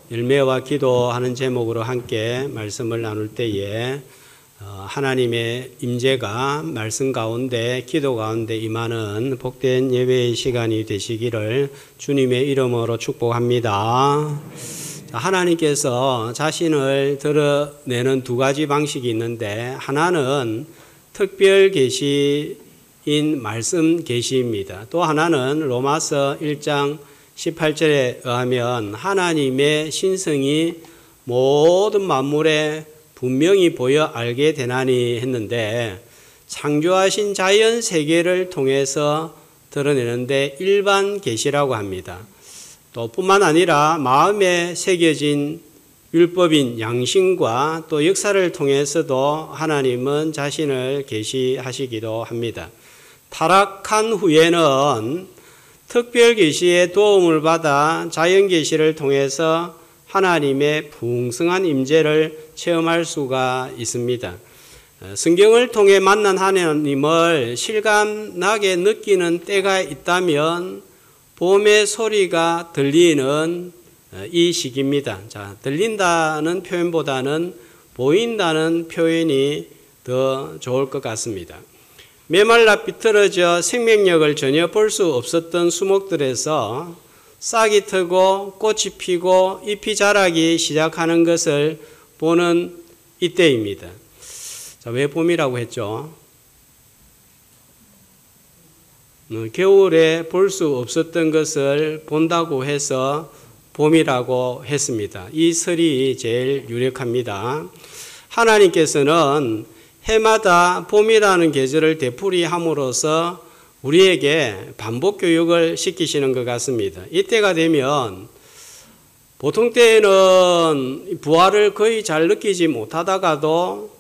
열매와 기도하는 제목으로 함께 말씀을 나눌 때에 하나님의 임재가 말씀 가운데 기도 가운데 임하는 복된 예배의 시간이 되시기를 주님의 이름으로 축복합니다. 하나님께서 자신을 드러내는 두 가지 방식이 있는데 하나는 특별 계시인 말씀 계시입니다. 또 하나는 로마서 1장 18절에 의하면 하나님의 신성이 모든 만물에 분명히 보여 알게 되나니 했는데 창조하신 자연 세계를 통해서 드러내는데 일반 계시라고 합니다. 또 뿐만 아니라 마음에 새겨진 율법인 양심과 또 역사를 통해서도 하나님은 자신을 계시하시기도 합니다. 타락한 후에는 특별 계시의 도움을 받아 자연 계시를 통해서 하나님의 풍성한 임재를 체험할 수가 있습니다. 성경을 통해 만난 하나님을 실감나게 느끼는 때가 있다면 봄의 소리가 들리는 이 시기입니다. 자, 들린다는 표현보다는 보인다는 표현이 더 좋을 것 같습니다. 메말라 비틀어져 생명력을 전혀 볼 수 없었던 수목들에서 싹이 트고 꽃이 피고 잎이 자라기 시작하는 것을 보는 이때입니다. 자, 왜 봄이라고 했죠? 겨울에 볼 수 없었던 것을 본다고 해서 봄이라고 했습니다. 이 설이 제일 유력합니다. 하나님께서는 해마다 봄이라는 계절을 되풀이함으로써 우리에게 반복 교육을 시키시는 것 같습니다. 이때가 되면 보통 때에는 부활을 거의 잘 느끼지 못하다가도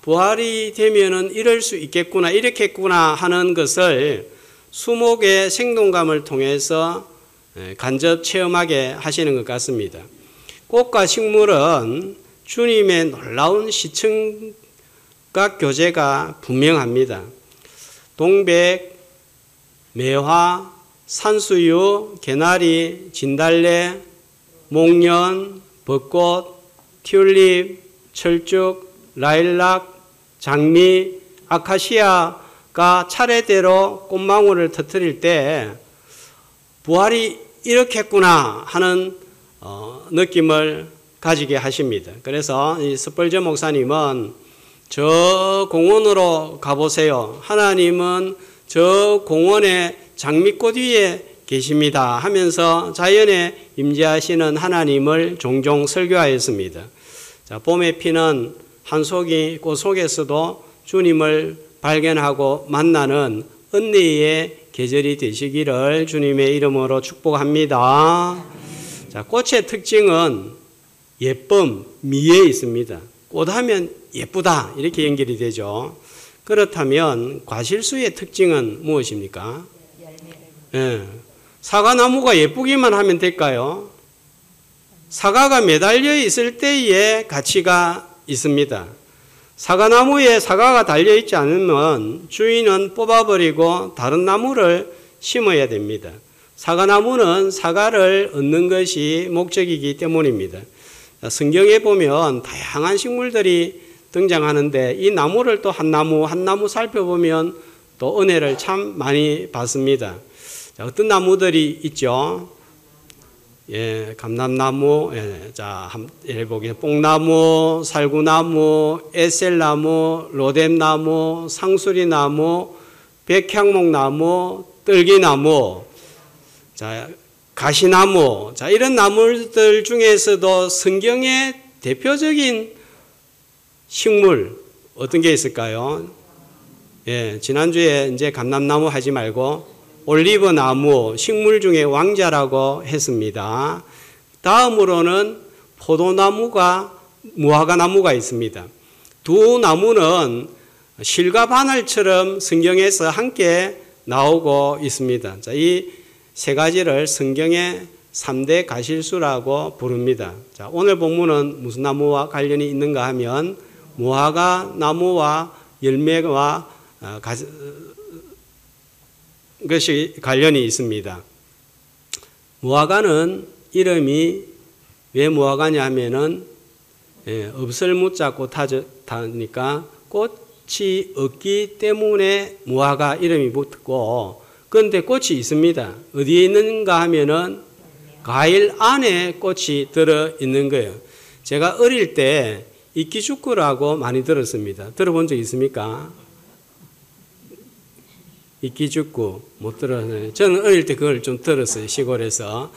부활이 되면은 이럴 수 있겠구나, 이렇겠구나 하는 것을 수목의 생동감을 통해서 간접 체험하게 하시는 것 같습니다. 꽃과 식물은 주님의 놀라운 시청각 교제가 분명합니다. 동백, 매화, 산수유, 개나리, 진달래, 목련, 벚꽃, 튤립, 철쭉, 라일락, 장미, 아카시아가 차례대로 꽃망울을 터뜨릴 때 부활이 이렇겠구나 하는 느낌을 가지게 하십니다. 그래서 이 스펄전 목사님은 저 공원으로 가보세요. 하나님은 저 공원의 장미꽃 위에 계십니다 하면서 자연에 임재하시는 하나님을 종종 설교하였습니다. 자, 봄에 피는 한송이 꽃 속에서도 주님을 발견하고 만나는 은혜의 계절이 되시기를 주님의 이름으로 축복합니다. 자, 꽃의 특징은 예쁨, 미에 있습니다. 꽃하면 예쁘다 이렇게 연결이 되죠. 그렇다면 과실수의 특징은 무엇입니까? 사과나무가 예쁘기만 하면 될까요? 사과가 매달려 있을 때의 가치가 있습니다. 사과나무에 사과가 달려있지 않으면 주인은 뽑아버리고 다른 나무를 심어야 됩니다. 사과나무는 사과를 얻는 것이 목적이기 때문입니다. 성경에 보면 다양한 식물들이 등장하는데 이 나무를 또 한 나무 살펴보면 또 은혜를 참 많이 받습니다. 자, 어떤 나무들이 있죠? 감람나무, 예를 보기에 뽕나무, 살구나무, 에셀나무, 로뎀나무, 상수리나무, 백향목나무, 뜰기나무, 가시나무, 이런 나무들 중에서도 성경의 대표적인 식물 어떤 게 있을까요? 지난주에 이제 감람나무 하지 말고 올리브나무, 식물 중에 왕자라고 했습니다. 다음으로는 포도나무가 무화과나무가 있습니다. 두 나무는 실과 바늘처럼 성경에서 함께 나오고 있습니다. 이 세 가지를 성경의 3대 가실수라고 부릅니다. 자, 오늘 본문은 무슨 나무와 관련이 있는가 하면 무화과 나무와 열매와 것이 관련이 있습니다. 무화과는 이름이 왜 무화과냐 하면은 없을 무자 꽃하니까 꽃이 없기 때문에 무화과 이름이 붙고, 그런데 꽃이 있습니다. 어디에 있는가 하면은 과일 안에 꽃이 들어 있는 거예요. 제가 어릴 때 이끼죽구라고 많이 들었습니다. 들어본 적 있습니까? 이끼죽구 못 들었나요? 저는 어릴 때 그걸 좀 들었어요, 시골에서.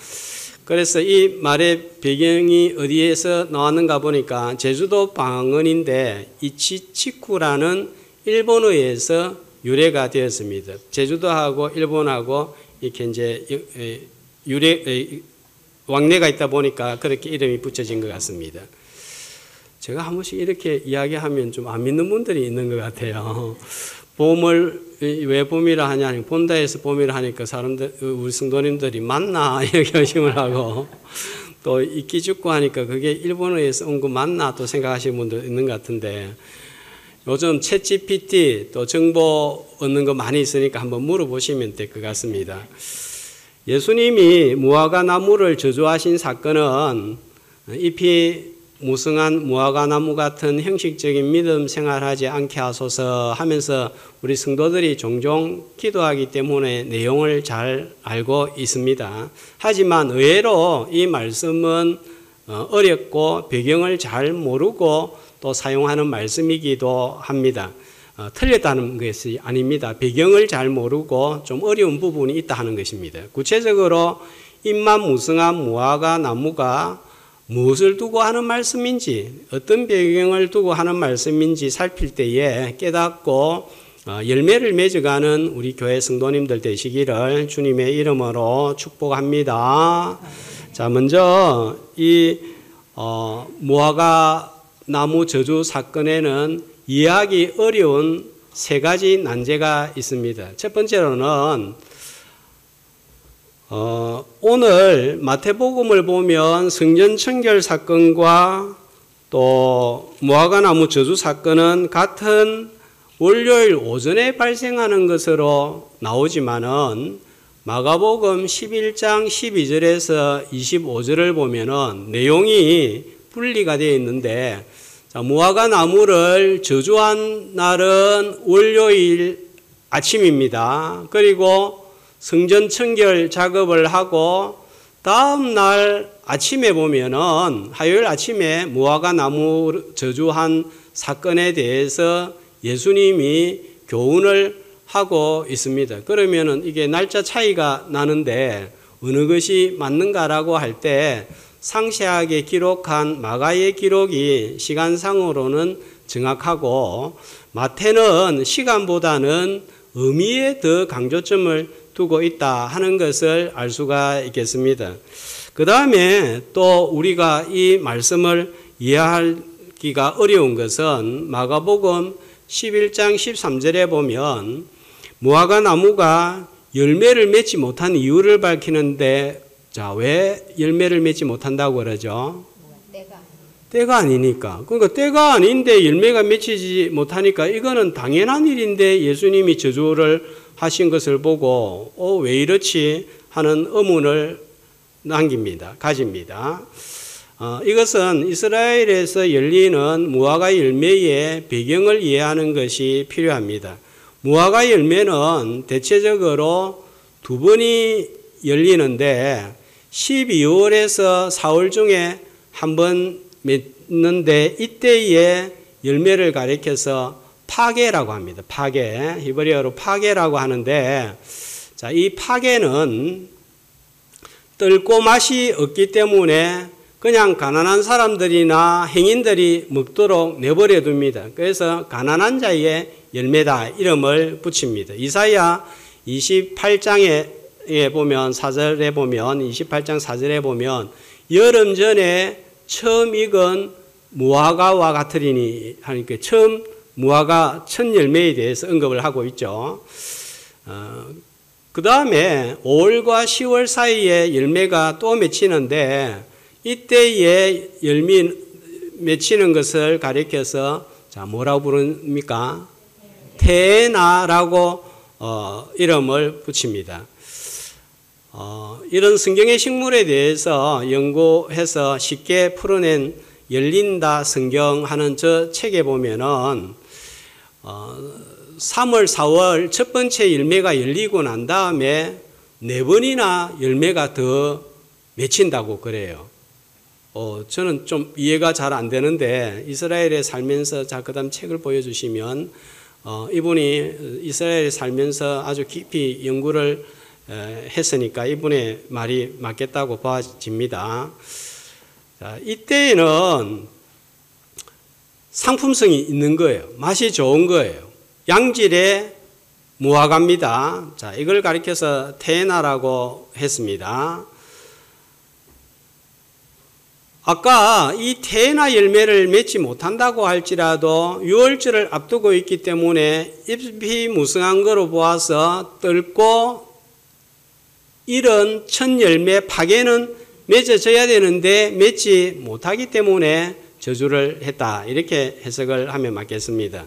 그래서 이 말의 배경이 어디에서 나왔는가 보니까 제주도 방언인데 이치치쿠라는 일본어에서 유래가 되었습니다. 제주도하고 일본하고 이렇게 이제 왕래가 있다 보니까 그렇게 이름이 붙여진 것 같습니다. 제가 한 번씩 이렇게 이야기하면 좀 안 믿는 분들이 있는 것 같아요. 봄을 왜 봄이라 하냐, 본다에서 봄이라 하니까 사람들, 우리 성도님들이 맞나 이렇게 의심을 하고, 또 이끼죽고 하니까 그게 일본어에서 온 거 맞나 또 생각하시는 분들 있는 것 같은데, 요즘 챗GPT 또 정보 얻는 거 많이 있으니까 한번 물어보시면 될 것 같습니다. 예수님이 무화과 나무를 저주하신 사건은 잎이 무성한 무화과 나무 같은 형식적인 믿음 생활하지 않게 하소서 하면서 우리 성도들이 종종 기도하기 때문에 내용을 잘 알고 있습니다. 하지만 의외로 이 말씀은 어렵고 배경을 잘 모르고 또 사용하는 말씀이기도 합니다. 틀렸다는 것이 아닙니다. 배경을 잘 모르고 좀 어려운 부분이 있다 하는 것입니다. 구체적으로 잎만 무성한 무화과 나무가 무엇을 두고 하는 말씀인지, 어떤 배경을 두고 하는 말씀인지 살필 때에 깨닫고 열매를 맺어가는 우리 교회 성도님들 되시기를 주님의 이름으로 축복합니다. 자, 먼저 이 무화과 나무 저주 사건에는 이해하기 어려운 세 가지 난제가 있습니다. 첫 번째로는 오늘 마태복음을 보면 성전 청결 사건과 또 무화과 나무 저주 사건은 같은 월요일 오전에 발생하는 것으로 나오지만은 마가복음 11장 12절에서 25절을 보면은 내용이 분리가 되어 있는데, 무화과 나무를 저주한 날은 월요일 아침입니다. 그리고 성전 청결 작업을 하고 다음 날 아침에 보면은 화요일 아침에 무화과 나무 저주한 사건에 대해서 예수님이 교훈을 하고 있습니다. 그러면은 이게 날짜 차이가 나는데 어느 것이 맞는가라고 할 때 상세하게 기록한 마가의 기록이 시간상으로는 정확하고 마태는 시간보다는 의미에 더 강조점을 두고 있다 하는 것을 알 수가 있겠습니다. 그 다음에 또 우리가 이 말씀을 이해하기가 어려운 것은 마가복음 11장 13절에 보면 무화과 나무가 열매를 맺지 못한 이유를 밝히는데, 자, 왜 열매를 맺지 못한다고 그러죠? 때가 아니니까. 그러니까 때가 아닌데 열매가 맺히지 못하니까 이거는 당연한 일인데 예수님이 저주를 하신 것을 보고 왜 이렇지 하는 의문을 가집니다. 이것은 이스라엘에서 열리는 무화과 열매의 배경을 이해하는 것이 필요합니다. 무화과 열매는 대체적으로 두 번이 열리는데 12월에서 4월 중에 한 번 맺는데 이때의 열매를 가리켜서 파게라고 합니다. 파게, 히브리어로 파게라고 하는데, 자, 이 파게는 뜰고 맛이 없기 때문에 그냥 가난한 사람들이나 행인들이 먹도록 내버려 둡니다. 그래서 가난한 자의 열매다 이름을 붙입니다. 이사야 28장에 보면 4절에 보면 28장 4절에 보면 여름 전에 처음 익은 무화과와 같으리니 하니까 처음 무화과 첫 열매에 대해서 언급을 하고 있죠. 그 다음에 5월과 10월 사이에 열매가 또 맺히는데 이때에 열매 맺히는 것을 가리켜서 자, 뭐라고 부릅니까? 테나라고 이름을 붙입니다. 이런 성경의 식물에 대해서 연구해서 쉽게 풀어낸 열린다 성경 하는 저 책에 보면은 3월, 4월 첫 번째 열매가 열리고 난 다음에 4번이나 열매가 더 맺힌다고 그래요. 저는 좀 이해가 잘 안 되는데 이스라엘에 살면서 그 다음 책을 보여주시면 이분이 이스라엘에 살면서 아주 깊이 연구를 했으니까 이분의 말이 맞겠다고 봐집니다. 자, 이때에는 상품성이 있는 거예요. 맛이 좋은 거예요. 양질의 무화과입니다. 자, 이걸 가리켜서 테나라고 했습니다. 아까 이 테나 열매를 맺지 못한다고 할지라도 유월절을 앞두고 있기 때문에 잎이 무성한 거로 보아서 떫고 이런 첫 열매 파괴는 맺어져야 되는데 맺지 못하기 때문에 저주를 했다. 이렇게 해석을 하면 맞겠습니다.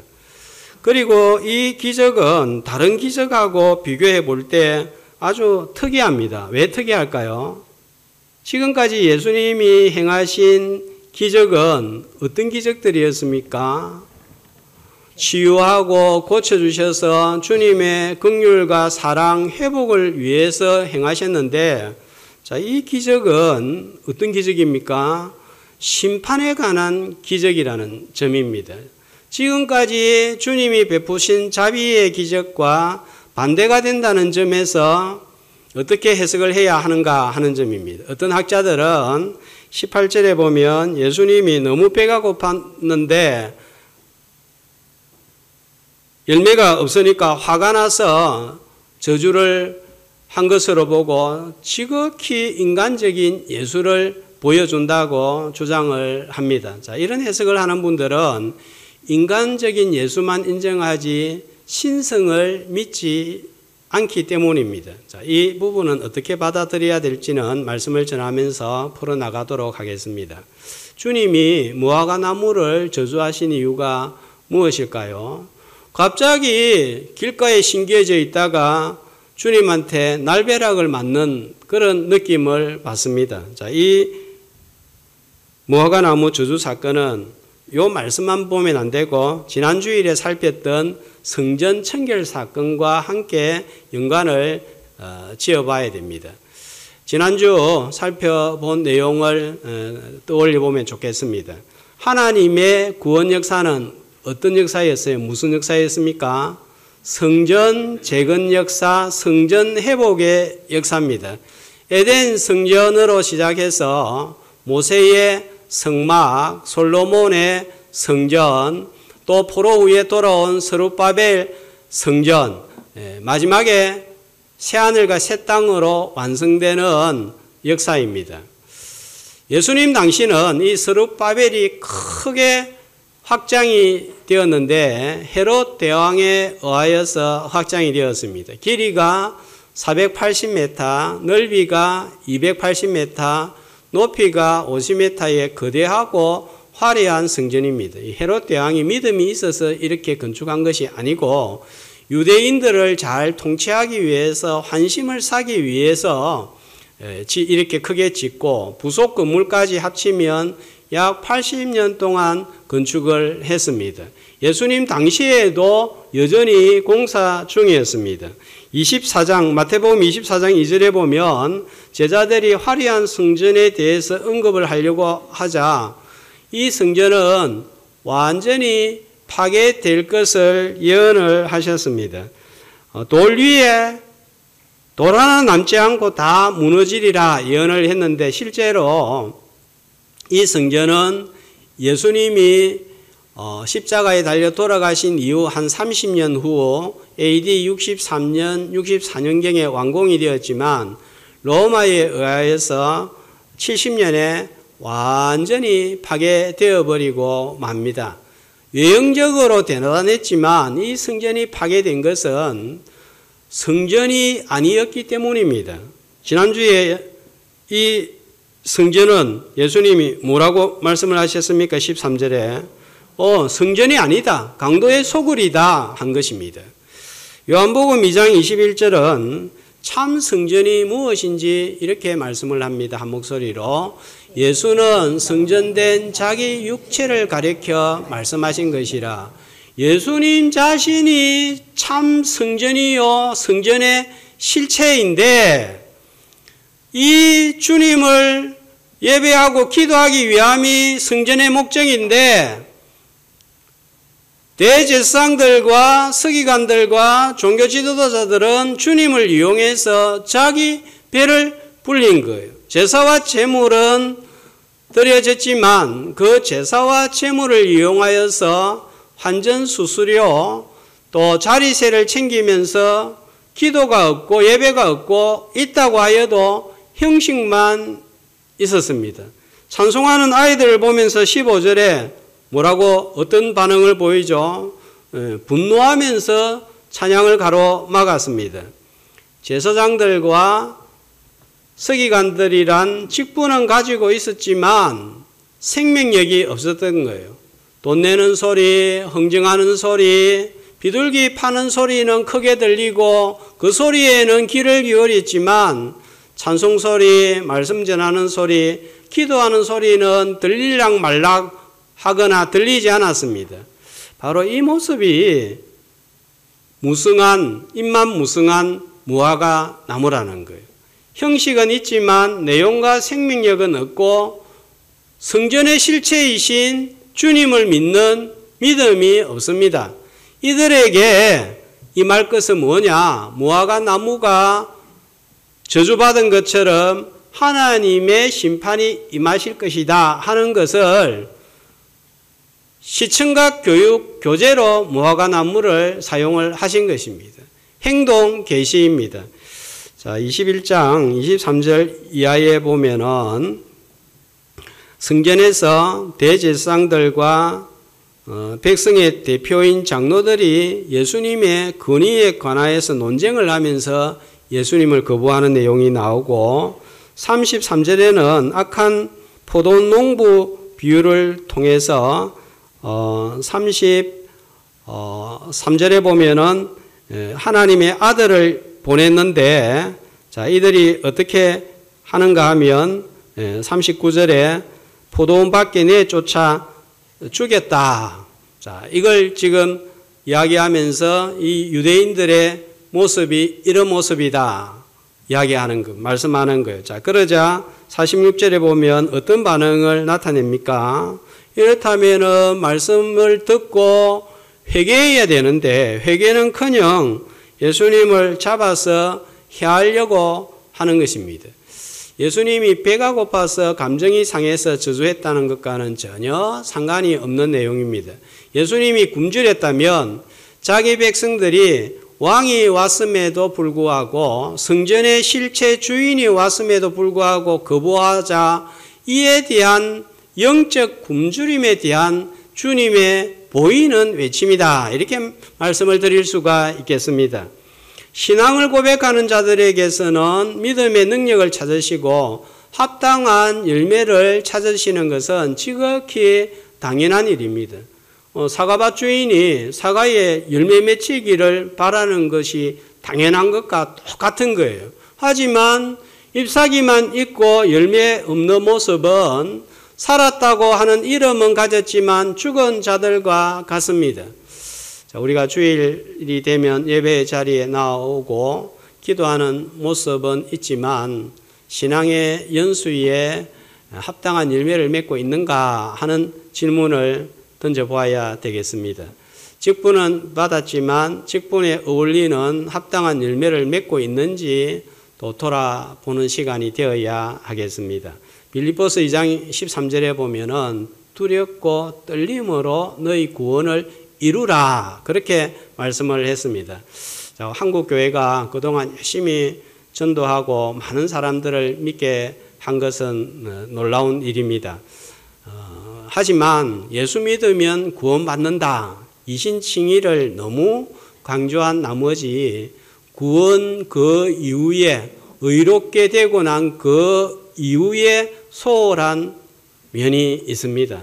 그리고 이 기적은 다른 기적하고 비교해 볼 때 아주 특이합니다. 왜 특이할까요? 지금까지 예수님이 행하신 기적은 어떤 기적들이었습니까? 치유하고 고쳐주셔서 주님의 긍휼과 사랑, 회복을 위해서 행하셨는데, 자, 이 기적은 어떤 기적입니까? 심판에 관한 기적이라는 점입니다. 지금까지 주님이 베푸신 자비의 기적과 반대가 된다는 점에서 어떻게 해석을 해야 하는가 하는 점입니다. 어떤 학자들은 18절에 보면 예수님이 너무 배가 고팠는데 열매가 없으니까 화가 나서 저주를 한 것으로 보고 지극히 인간적인 예수를 보여준다고 주장을 합니다. 자, 이런 해석을 하는 분들은 인간적인 예수만 인정하지 신성을 믿지 않기 때문입니다. 자, 이 부분은 어떻게 받아들여야 될지는 말씀을 전하면서 풀어나가도록 하겠습니다. 주님이 무화과 나무를 저주하신 이유가 무엇일까요? 갑자기 길가에 심겨져 있다가 주님한테 날벼락을 맞는 그런 느낌을 받습니다. 자, 이 무화과 나무 저주 사건은 요 말씀만 보면 안 되고 지난 주일에 살폈던 성전 청결 사건과 함께 연관을 지어봐야 됩니다. 지난주 살펴본 내용을 떠올려 보면 좋겠습니다. 하나님의 구원 역사는 어떤 역사였어요? 무슨 역사였습니까? 성전 재건 역사, 성전 회복의 역사입니다. 에덴 성전으로 시작해서 모세의 성막, 솔로몬의 성전, 또 포로 후에 돌아온 스룹바벨 성전, 마지막에 새하늘과 새 땅으로 완성되는 역사입니다. 예수님 당시는 이 스룹바벨이 크게 확장이 되었는데 헤롯 대왕에 의하여서 확장이 되었습니다. 길이가 480m, 넓이가 280m, 높이가 50m의 거대하고 화려한 성전입니다. 헤롯 대왕이 믿음이 있어서 이렇게 건축한 것이 아니고 유대인들을 잘 통치하기 위해서 환심을 사기 위해서 이렇게 크게 짓고 부속 건물까지 합치면 약 80년 동안 건축을 했습니다. 예수님 당시에도 여전히 공사 중이었습니다. 24장 마태복음 24장 2절에 보면 제자들이 화려한 성전에 대해서 언급을 하려고 하자 이 성전은 완전히 파괴될 것을 예언을 하셨습니다. 돌 위에 돌 하나 남지 않고 다 무너지리라 예언을 했는데 실제로 이 성전은 예수님이 십자가에 달려 돌아가신 이후 한 30년 후 AD 63년, 64년경에 완공이 되었지만 로마에 의하여서 70년에 완전히 파괴되어 버리고 맙니다. 외형적으로 대단했지만 이 성전이 파괴된 것은 성전이 아니었기 때문입니다. 지난주에 이 성전은 예수님이 뭐라고 말씀을 하셨습니까? 13절에 성전이 아니다. 강도의 소굴이다 한 것입니다. 요한복음 2장 21절은 참 성전이 무엇인지 이렇게 말씀을 합니다. 한 목소리로. 예수는 성전된 자기 육체를 가리켜 말씀하신 것이라. 예수님 자신이 참 성전이요, 성전의 실체인데 이 주님을 예배하고 기도하기 위함이 성전의 목적인데 대제사장들과 서기관들과 종교 지도자들은 주님을 이용해서 자기 배를 불린 거예요. 제사와 제물은 드려졌지만 그 제사와 제물을 이용하여서 환전 수수료 또 자리세를 챙기면서 기도가 없고 예배가 없고 있다고 하여도 형식만 있었습니다. 찬송하는 아이들을 보면서 15절에 뭐라고 어떤 반응을 보이죠? 분노하면서 찬양을 가로막았습니다. 제사장들과 서기관들이란 직분은 가지고 있었지만 생명력이 없었던 거예요. 돈 내는 소리, 흥정하는 소리, 비둘기 파는 소리는 크게 들리고 그 소리에는 귀를 기울였지만 찬송 소리, 말씀 전하는 소리, 기도하는 소리는 들릴락 말락 하거나 들리지 않았습니다. 바로 이 모습이 무성한, 입만 무성한 무화과 나무라는 거예요. 형식은 있지만 내용과 생명력은 없고 성전의 실체이신 주님을 믿는 믿음이 없습니다. 이들에게 이 말 것은 뭐냐? 무화과 나무가 저주받은 것처럼 하나님의 심판이 임하실 것이다 하는 것을 시청각 교육 교재로 무화과 나무를 사용을 하신 것입니다. 행동 계시입니다. 자, 21장 23절 이하에 보면은 성전에서 대제사장들과 백성의 대표인 장로들이 예수님의 권위에 관하여서 논쟁을 하면서 예수님을 거부하는 내용이 나오고 33절에는 악한 포도 농부 비유를 통해서 33절에 보면은 하나님의 아들을 보냈는데 자, 이들이 어떻게 하는가 하면 39절에 포도원 밖에 내쫓아 죽였다. 자, 이걸 지금 이야기하면서 이 유대인들의 모습이 이런 모습이다. 이야기하는 거, 말씀하는 거예요. 자, 그러자 46절에 보면 어떤 반응을 나타냅니까? 이렇다면은 말씀을 듣고 회개해야 되는데 회개는커녕 예수님을 잡아서 해하려고 하는 것입니다. 예수님이 배가 고파서 감정이 상해서 저주했다는 것과는 전혀 상관이 없는 내용입니다. 예수님이 굶주렸다면 자기 백성들이 왕이 왔음에도 불구하고 성전의 실체 주인이 왔음에도 불구하고 거부하자 이에 대한 영적 굶주림에 대한 주님의 보이는 외침이다. 이렇게 말씀을 드릴 수가 있겠습니다. 신앙을 고백하는 자들에게서는 믿음의 능력을 찾으시고 합당한 열매를 찾으시는 것은 지극히 당연한 일입니다. 사과밭 주인이 사과에 열매 맺히기를 바라는 것이 당연한 것과 똑같은 거예요. 하지만 잎사귀만 있고 열매 없는 모습은 살았다고 하는 이름은 가졌지만 죽은 자들과 같습니다. 자, 우리가 주일이 되면 예배 자리에 나오고 기도하는 모습은 있지만 신앙의 연수에 합당한 열매를 맺고 있는가 하는 질문을 던져보아야 되겠습니다. 직분은 받았지만 직분에 어울리는 합당한 열매를 맺고 있는지 또 돌아보는 시간이 되어야 하겠습니다. 빌립보서 2장 13절에 보면은 두렵고 떨림으로 너희 구원을 이루라 그렇게 말씀을 했습니다. 자, 한국 교회가 그동안 열심히 전도하고 많은 사람들을 믿게 한 것은 놀라운 일입니다. 하지만 예수 믿으면 구원받는다. 이신칭의를 너무 강조한 나머지 구원 그 이후에 의롭게 되고 난 그 이후에 소홀한 면이 있습니다.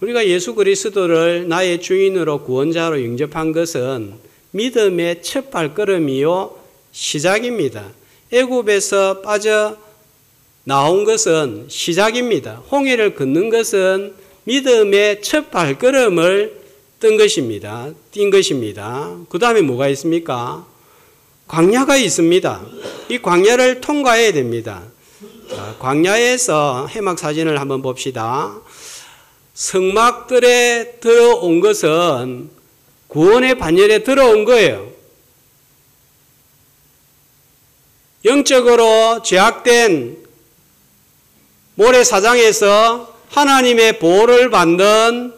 우리가 예수 그리스도를 나의 주인으로 구원자로 영접한 것은 믿음의 첫 발걸음이요 시작입니다. 애굽에서 빠져 나온 것은 시작입니다. 홍해를 걷는 것은 믿음의 첫 발걸음을 뛴 것입니다. 그 다음에 뭐가 있습니까? 광야가 있습니다. 이 광야를 통과해야 됩니다. 자, 광야에서 해막 사진을 한번 봅시다. 성막들에 들어온 것은 구원의 반열에 들어온 거예요. 영적으로 죄악된 모래사장에서 하나님의 보호를 받는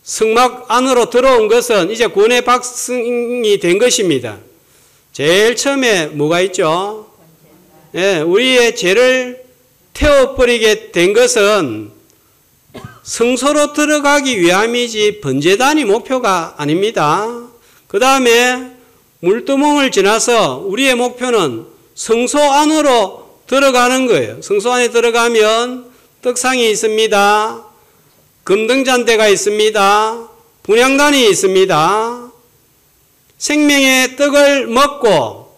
성막 안으로 들어온 것은 이제 구원의 백성이 된 것입니다. 제일 처음에 뭐가 있죠? 예, 우리의 죄를 태워버리게 된 것은 성소로 들어가기 위함이지 번제단이 목표가 아닙니다. 그 다음에 물두멍을 지나서 우리의 목표는 성소 안으로 들어가는 거예요. 성소 안에 들어가면 떡상이 있습니다. 금등잔대가 있습니다. 분향단이 있습니다. 생명의 떡을 먹고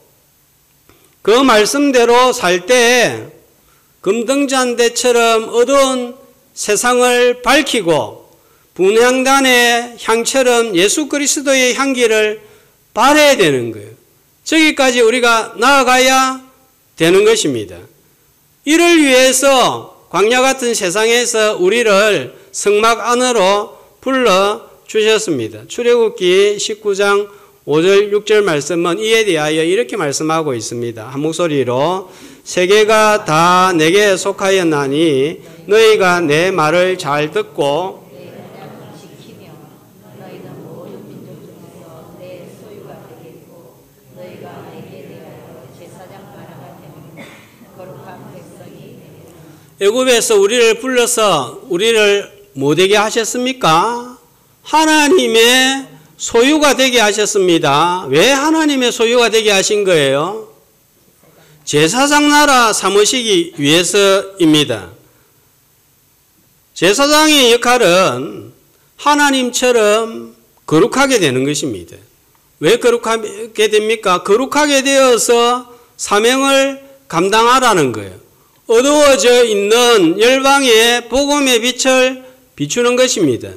그 말씀대로 살 때 금등잔대처럼 어두운 세상을 밝히고 분향단의 향처럼 예수 그리스도의 향기를 발해야 되는 거예요. 저기까지 우리가 나아가야 되는 것입니다. 이를 위해서 광야 같은 세상에서 우리를 성막 안으로 불러주셨습니다. 출애굽기 19장 5절 6절 말씀은 이에 대하여 이렇게 말씀하고 있습니다. 한 목소리로 세계가 다 내게 속하였나니 너희가 내 말을 잘 듣고 애굽에서 우리를 불러서 우리를 뭐 되게 하셨습니까? 하나님의 소유가 되게 하셨습니다. 왜 하나님의 소유가 되게 하신 거예요? 제사장 나라 삼으시기 위해서입니다. 제사장의 역할은 하나님처럼 거룩하게 되는 것입니다. 왜 거룩하게 됩니까? 거룩하게 되어서 사명을 감당하라는 거예요. 어두워져 있는 열방의 복음의 빛을 비추는 것입니다.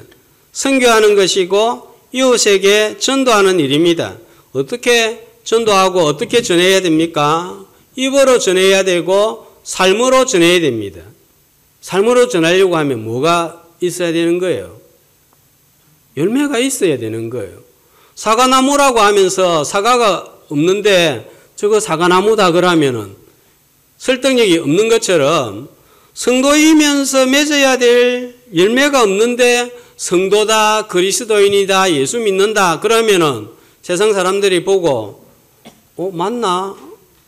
선교하는 것이고 이웃에게 전도하는 일입니다. 어떻게 전도하고 어떻게 전해야 됩니까? 입으로 전해야 되고 삶으로 전해야 됩니다. 삶으로 전하려고 하면 뭐가 있어야 되는 거예요? 열매가 있어야 되는 거예요. 사과나무라고 하면서 사과가 없는데 저거 사과나무다 그러면은 설득력이 없는 것처럼 성도이면서 맺어야 될 열매가 없는데 성도다, 그리스도인이다, 예수 믿는다 그러면은 세상 사람들이 보고 맞나?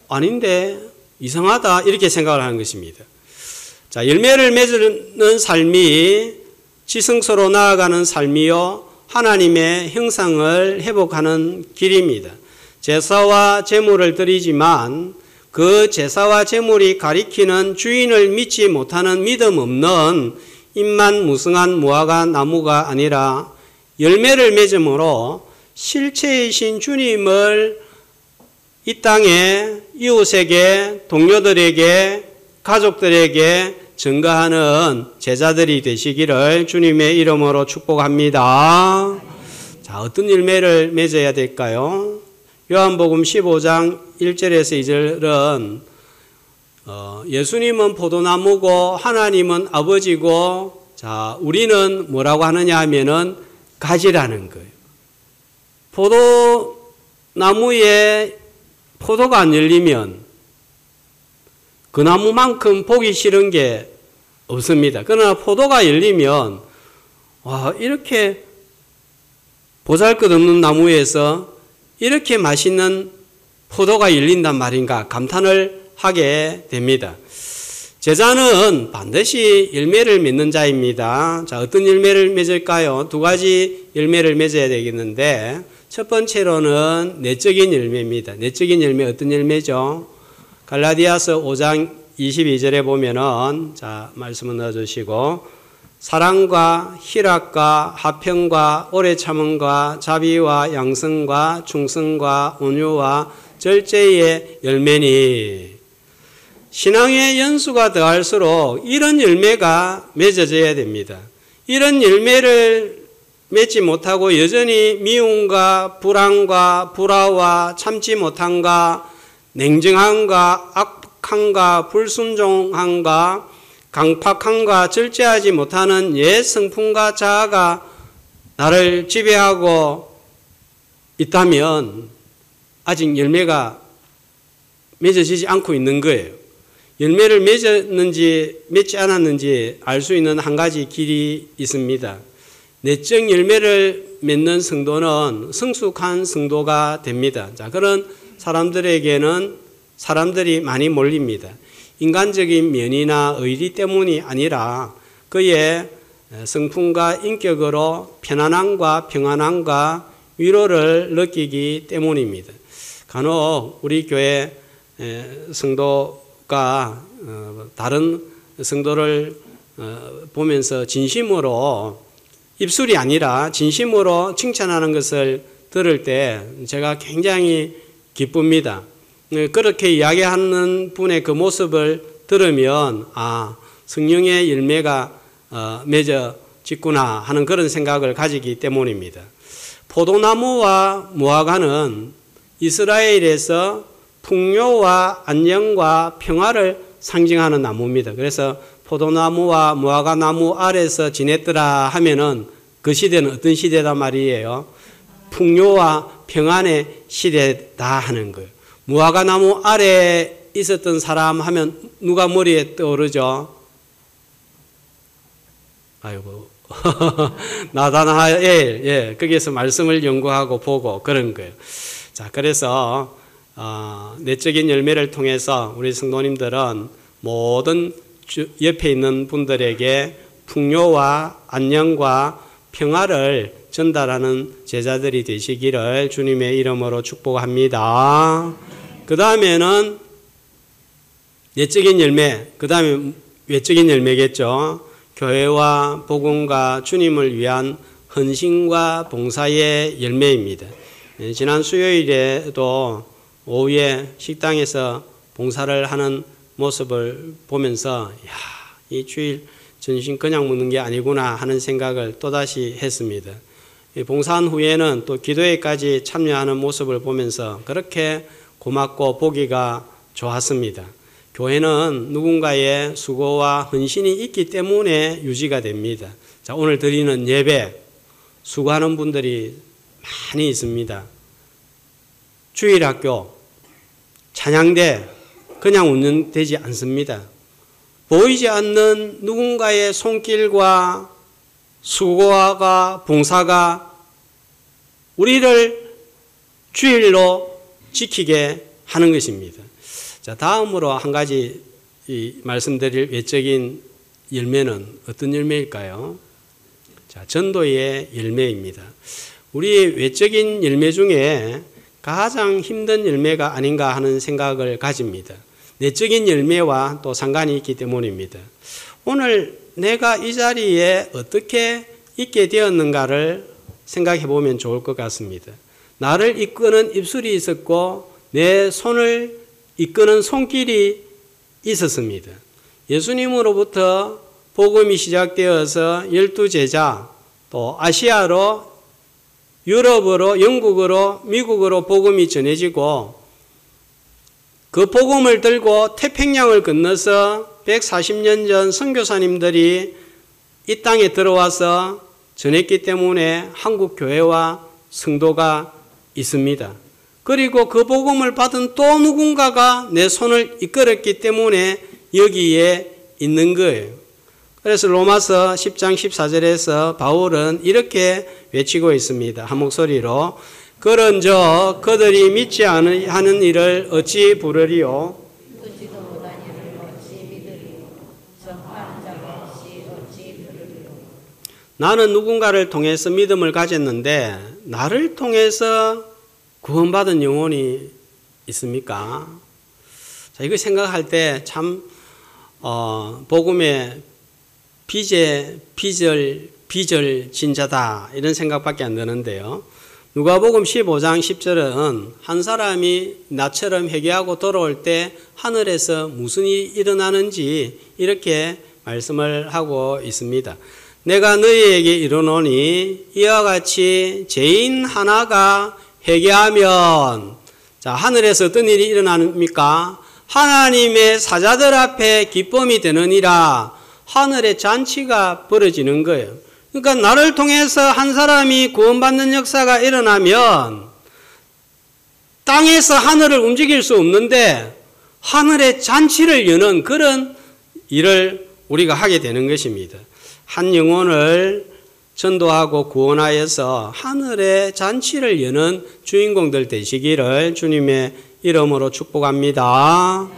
아닌데 이상하다 이렇게 생각을 하는 것입니다. 자, 열매를 맺는 삶이 지성소로 나아가는 삶이요 하나님의 형상을 회복하는 길입니다. 제사와 제물을 드리지만 그 제사와 제물이 가리키는 주인을 믿지 못하는 믿음 없는 입만 무성한 무화과 나무가 아니라 열매를 맺음으로 실체이신 주님을 이 땅에 이웃에게 동료들에게 가족들에게 증거하는 제자들이 되시기를 주님의 이름으로 축복합니다. 자, 어떤 열매를 맺어야 될까요? 요한복음 15장 1절에서 2절은 예수님은 포도나무고 하나님은 아버지고 자, 우리는 뭐라고 하느냐 하면은 가지라는 거예요. 포도나무에 포도가 안 열리면 그 나무만큼 보기 싫은 게 없습니다. 그러나 포도가 열리면 와, 이렇게 보잘것없는 나무에서 이렇게 맛있는 포도가 열린단 말인가 감탄을 하게 됩니다. 제자는 반드시 열매를 맺는 자입니다. 자, 어떤 열매를 맺을까요? 두 가지 열매를 맺어야 되겠는데 첫 번째로는 내적인 열매입니다. 내적인 열매 어떤 열매죠? 갈라디아서 5장 22절에 보면은 자, 말씀을 넣어주시고 사랑과 희락과 화평과 오래 참음과 자비와 양성과 충성과 온유와 절제의 열매니. 신앙의 연수가 더할수록 이런 열매가 맺어져야 됩니다. 이런 열매를 맺지 못하고 여전히 미움과 불안과 불화와 참지 못함과 냉정함과 악함과 불순종함과 강팍함과 절제하지 못하는 옛 성품과 자아가 나를 지배하고 있다면 아직 열매가 맺어지지 않고 있는 거예요. 열매를 맺었는지 맺지 않았는지 알 수 있는 한 가지 길이 있습니다. 내적 열매를 맺는 성도는 성숙한 성도가 됩니다. 자, 그런 사람들에게는 사람들이 많이 몰립니다. 인간적인 면이나 의리 때문이 아니라 그의 성품과 인격으로 편안함과 평안함과 위로를 느끼기 때문입니다. 간혹 우리 교회 성도가 다른 성도를 보면서 진심으로 입술이 아니라 진심으로 칭찬하는 것을 들을 때 제가 굉장히 기쁩니다. 그렇게 이야기하는 분의 그 모습을 들으면 성령의 열매가 맺어지구나 하는 그런 생각을 가지기 때문입니다. 포도나무와 무화과는 이스라엘에서 풍요와 안녕과 평화를 상징하는 나무입니다. 그래서 포도나무와 무화과나무 아래서 지냈더라 하면은 그 시대는 어떤 시대다 말이에요. 풍요와 평안의 시대다 하는 거예요. 무화과나무 아래에 있었던 사람 하면 누가 머리에 떠오르죠? 아이고 나다나엘, 거기에서 말씀을 연구하고 보고 그런 거예요. 자, 그래서 내적인 열매를 통해서 우리 성도님들은 모든 옆에 있는 분들에게 풍요와 안녕과 평화를 전달하는 제자들이 되시기를 주님의 이름으로 축복합니다. 그 다음에는 내적인 열매, 그 다음에 외적인 열매겠죠. 교회와 복음과 주님을 위한 헌신과 봉사의 열매입니다. 지난 수요일에도 오후에 식당에서 봉사를 하는 모습을 보면서 이 주일 전신 그냥 먹는 게 아니구나 하는 생각을 또다시 했습니다. 봉사한 후에는 또 기도회까지 참여하는 모습을 보면서 그렇게 고맙고 보기가 좋았습니다. 교회는 누군가의 수고와 헌신이 있기 때문에 유지가 됩니다. 자, 오늘 드리는 예배 수고하는 분들이 많이 있습니다. 주일학교, 찬양대 그냥 운영되지 않습니다. 보이지 않는 누군가의 손길과 수고와 봉사가 우리를 주일로 지키게 하는 것입니다. 자, 다음으로 한 가지 말씀드릴 외적인 열매는 어떤 열매일까요? 자, 전도의 열매입니다. 우리의 외적인 열매 중에 가장 힘든 열매가 아닌가 하는 생각을 가집니다. 내적인 열매와 또 상관이 있기 때문입니다. 오늘 내가 이 자리에 어떻게 있게 되었는가를 생각해 보면 좋을 것 같습니다. 나를 이끄는 입술이 있었고 내 손을 이끄는 손길이 있었습니다. 예수님으로부터 복음이 시작되어서 12제자, 또 아시아로, 유럽으로, 영국으로, 미국으로 복음이 전해지고 그 복음을 들고 태평양을 건너서 140년 전 선교사님들이 이 땅에 들어와서 전했기 때문에 한국 교회와 성도가 있습니다. 그리고 그 복음을 받은 또 누군가가 내 손을 이끌었기 때문에 여기에 있는 거예요. 그래서 로마서 10장 14절에서 바울은 이렇게 외치고 있습니다. 한 목소리로 그런저 그들이 믿지 하는 일을 어찌 부르리요? 듣지도 못한 일을 어찌 믿으리요? 전파하는 자가 없이 어찌 들으리요? 나는 누군가를 통해서 믿음을 가졌는데 나를 통해서 구원받은 영혼이 있습니까? 자, 이거 생각할 때 참 복음의 비절진자다 이런 생각밖에 안 드는데요. 누가복음 15장 10절은 한 사람이 나처럼 회개하고 돌아올 때 하늘에서 무슨 일이 일어나는지 이렇게 말씀을 하고 있습니다. 내가 너희에게 이르노니 이와 같이 죄인 하나가 회개하면, 자, 하늘에서 어떤 일이 일어납니까? 하나님의 사자들 앞에 기쁨이 되느니라. 하늘의 잔치가 벌어지는 거예요. 그러니까 나를 통해서 한 사람이 구원받는 역사가 일어나면 땅에서 하늘을 움직일 수 없는데 하늘의 잔치를 여는 그런 일을 우리가 하게 되는 것입니다. 한 영혼을 전도하고 구원하여서 하늘의 잔치를 여는 주인공들 되시기를 주님의 이름으로 축복합니다.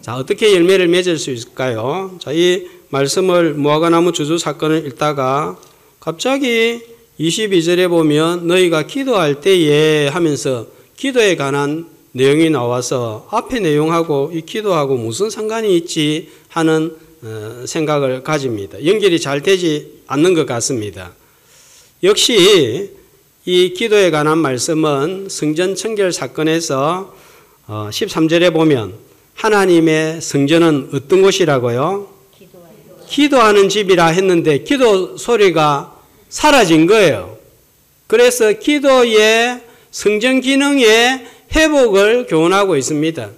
자, 어떻게 열매를 맺을 수 있을까요? 자, 이 말씀을 무화과나무 주주 사건을 읽다가 갑자기 22절에 보면 너희가 기도할 때에 하면서 기도에 관한 내용이 나와서 앞에 내용하고 이 기도하고 무슨 상관이 있지 하는 생각을 가집니다. 연결이 잘 되지 않는 것 같습니다. 역시 이 기도에 관한 말씀은 성전 청결 사건에서 13절에 보면 하나님의 성전은 어떤 곳이라고요? 기도하는 집이라 했는데 기도 소리가 사라진 거예요. 그래서 기도의 성전 기능의 회복을 교훈하고 있습니다.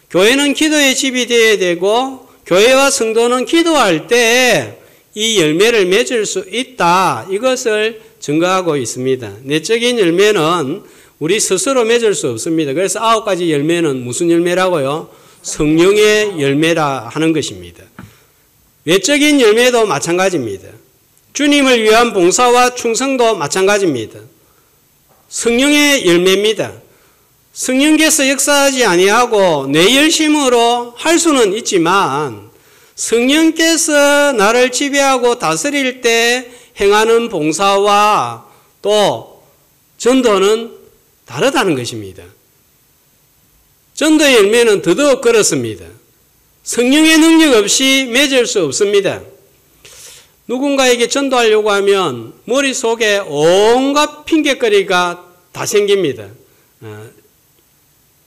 교회는 기도의 집이 되어야 되고 교회와 성도는 기도할 때 이 열매를 맺을 수 있다. 이것을 증거하고 있습니다. 내적인 열매는 우리 스스로 맺을 수 없습니다. 그래서 9가지 열매는 무슨 열매라고요? 성령의 열매라 하는 것입니다. 외적인 열매도 마찬가지입니다. 주님을 위한 봉사와 충성도 마찬가지입니다. 성령의 열매입니다. 성령께서 역사하지 아니하고 내 열심으로 할 수는 있지만 성령께서 나를 지배하고 다스릴 때 행하는 봉사와 또 전도는 다르다는 것입니다. 전도의 열매는 더더욱 그렇습니다. 성령의 능력 없이 맺을 수 없습니다. 누군가에게 전도하려고 하면 머릿속에 온갖 핑계거리가 다 생깁니다.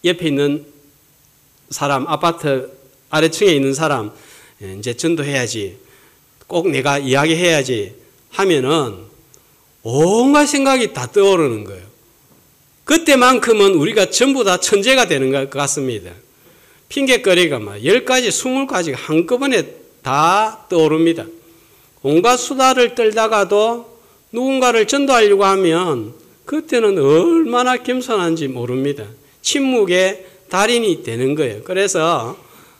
옆에 있는 사람, 아파트 아래층에 있는 사람, 이제 전도해야지, 꼭 내가 이야기해야지 하면은 온갖 생각이 다 떠오르는 거예요. 그때만큼은 우리가 전부 다 천재가 되는 것 같습니다. 핑계거리가 막 10가지, 20가지가 한꺼번에 다 떠오릅니다. 온갖 수다를 떨다가도 누군가를 전도하려고 하면 그때는 얼마나 겸손한지 모릅니다. 침묵의 달인이 되는 거예요. 그래서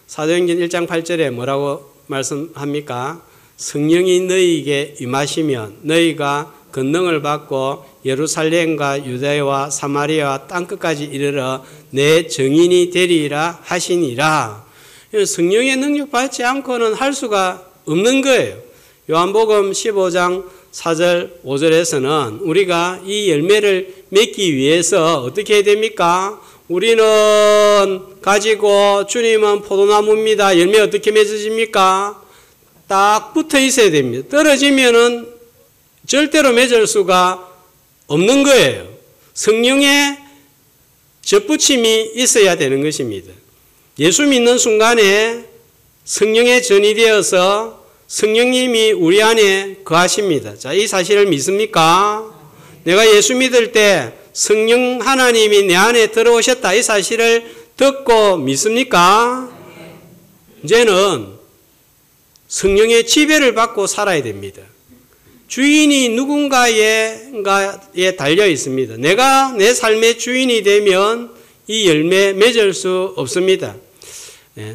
사도행전 1장 8절에 뭐라고 말씀합니까? 성령이 너희에게 임하시면 너희가 권능을 받고 예루살렘과 유대와 사마리아와 땅끝까지 이르러 내 증인이 되리라 하시니라. 성령의 능력 받지 않고는 할 수가 없는 거예요. 요한복음 15장 4절 5절에서는 우리가 이 열매를 맺기 위해서 어떻게 해야 됩니까? 우리는 가지고 주님은 포도나무입니다. 열매 어떻게 맺어집니까? 딱 붙어 있어야 됩니다. 떨어지면은 절대로 맺을 수가 없는 거예요. 성령의 접붙임이 있어야 되는 것입니다. 예수 믿는 순간에 성령의 전이 되어서 성령님이 우리 안에 거하십니다. 자, 이 사실을 믿습니까? 내가 예수 믿을 때 성령 하나님이 내 안에 들어오셨다. 이 사실을 듣고 믿습니까? 이제는 성령의 지배를 받고 살아야 됩니다. 주인이 누군가에 달려 있습니다. 내가 내 삶의 주인이 되면 이 열매 맺을 수 없습니다.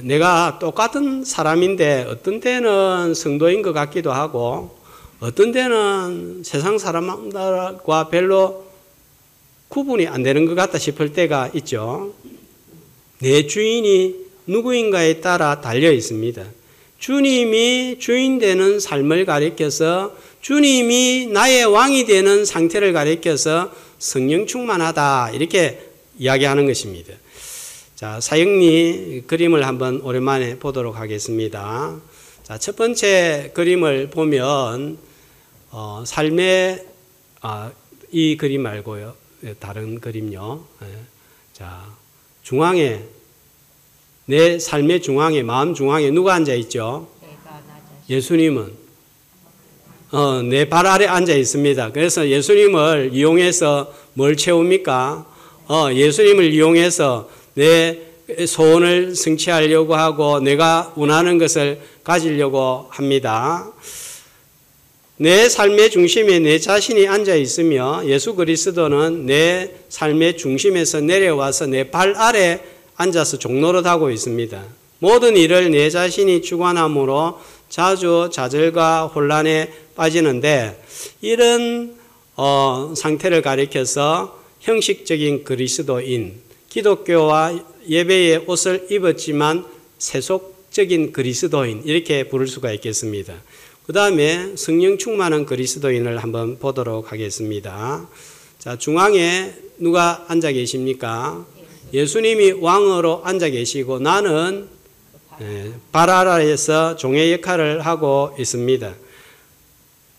내가 똑같은 사람인데 어떤 때는 성도인 것 같기도 하고 어떤 때는 세상 사람들과 별로 구분이 안 되는 것 같다 싶을 때가 있죠. 내 주인이 누구인가에 따라 달려 있습니다. 주님이 주인 되는 삶을 가리켜서 주님이 나의 왕이 되는 상태를 가리켜서 성령 충만하다 이렇게 이야기하는 것입니다. 자, 사형리 그림을 한번 오랜만에 보도록 하겠습니다. 자, 첫 번째 그림을 보면 삶의 이 그림 말고요. 다른 그림요. 자, 중앙에 내 삶의 중앙에 마음 중앙에 누가 앉아 있죠? 예수님은 내 발 아래 앉아 있습니다. 그래서 예수님을 이용해서 뭘 채웁니까? 예수님을 이용해서 내 소원을 성취하려고 하고 내가 원하는 것을 가지려고 합니다. 내 삶의 중심에 내 자신이 앉아 있으며 예수 그리스도는 내 삶의 중심에서 내려와서 내 발 아래 앉아서 종노릇하고 있습니다. 모든 일을 내 자신이 주관함으로 자주 좌절과 혼란에 빠지는데 이런 상태를 가리켜서 형식적인 그리스도인, 기독교와 예배의 옷을 입었지만 세속적인 그리스도인 이렇게 부를 수가 있겠습니다. 그 다음에 성령 충만한 그리스도인을 한번 보도록 하겠습니다. 자, 중앙에 누가 앉아 계십니까? 예수님이 왕으로 앉아 계시고 나는 발 아래에서 종의 역할을 하고 있습니다.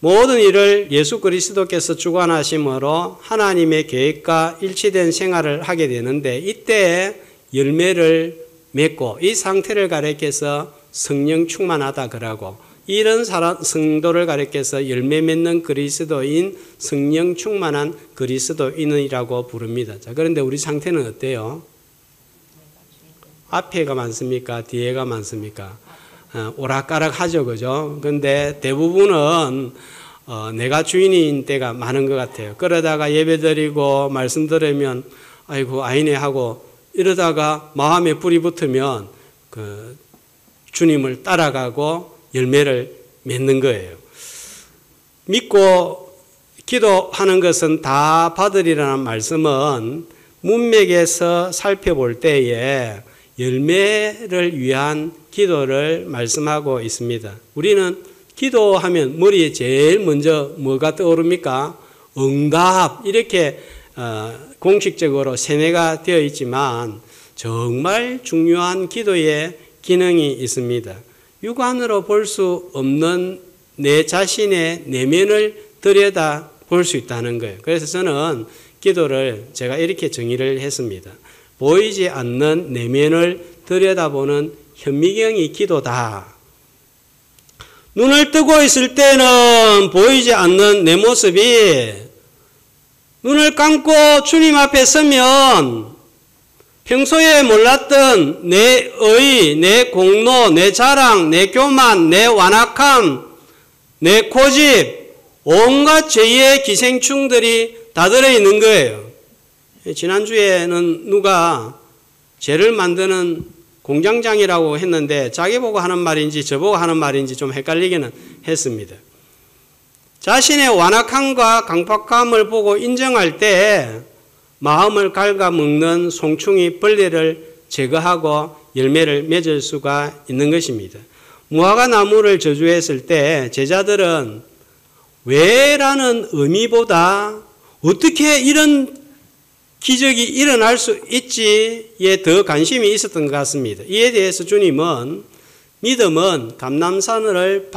모든 일을 예수 그리스도께서 주관하심으로 하나님의 계획과 일치된 생활을 하게 되는데 이때 열매를 맺고 이 상태를 가리켜서 성령 충만하다 그러고 이런 성도를 가리켜서 열매 맺는 그리스도인, 성령 충만한 그리스도인이라고 부릅니다. 자, 그런데 우리 상태는 어때요? 앞에가 많습니까? 뒤에가 많습니까? 오락가락하죠, 그죠? 근데 대부분은 내가 주인인 때가 많은 것 같아요. 그러다가 예배 드리고 말씀 들으면 아이고 아니네 하고 이러다가 마음에 불이 붙으면 그 주님을 따라가고 열매를 맺는 거예요. 믿고 기도하는 것은 다 받으리라는 말씀은 문맥에서 살펴볼 때에 열매를 위한 기도를 말씀하고 있습니다. 우리는 기도하면 머리에 제일 먼저 뭐가 떠오릅니까? 응답 이렇게 공식적으로 세뇌가 되어 있지만 정말 중요한 기도의 기능이 있습니다. 육안으로 볼 수 없는 내 자신의 내면을 들여다 볼 수 있다는 거예요. 그래서 저는 기도를 제가 이렇게 정의를 했습니다. 보이지 않는 내면을 들여다보는 현미경이 기도다. 눈을 뜨고 있을 때는 보이지 않는 내 모습이 눈을 감고 주님 앞에 서면 평소에 몰랐던 내 의, 내 공로, 내 자랑, 내 교만, 내 완악함, 내 고집, 온갖 죄의 기생충들이 다 들어있는 거예요. 지난주에는 누가 죄를 만드는 공장장이라고 했는데 자기 보고 하는 말인지 저보고 하는 말인지 좀 헷갈리기는 했습니다. 자신의 완악함과 강팍함을 보고 인정할 때 마음을 갉아먹는 송충이 벌레를 제거하고 열매를 맺을 수가 있는 것입니다. 무화과 나무를 저주했을 때 제자들은 왜라는 의미보다 어떻게 이런 기적이 일어날 수 있지에 더 관심이 있었던 것 같습니다. 이에 대해서 주님은 믿음은 감람산을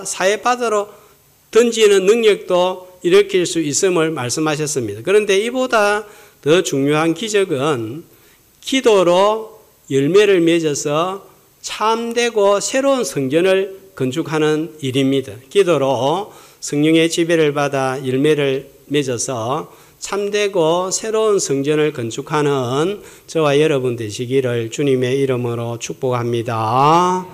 사해바다로 던지는 능력도 일으킬 수 있음을 말씀하셨습니다. 그런데 이보다 더 중요한 기적은 기도로 열매를 맺어서 참되고 새로운 성전을 건축하는 일입니다. 기도로 성령의 지배를 받아 열매를 맺어서 참되고 새로운 성전을 건축하는 저와 여러분 되시기를 주님의 이름으로 축복합니다.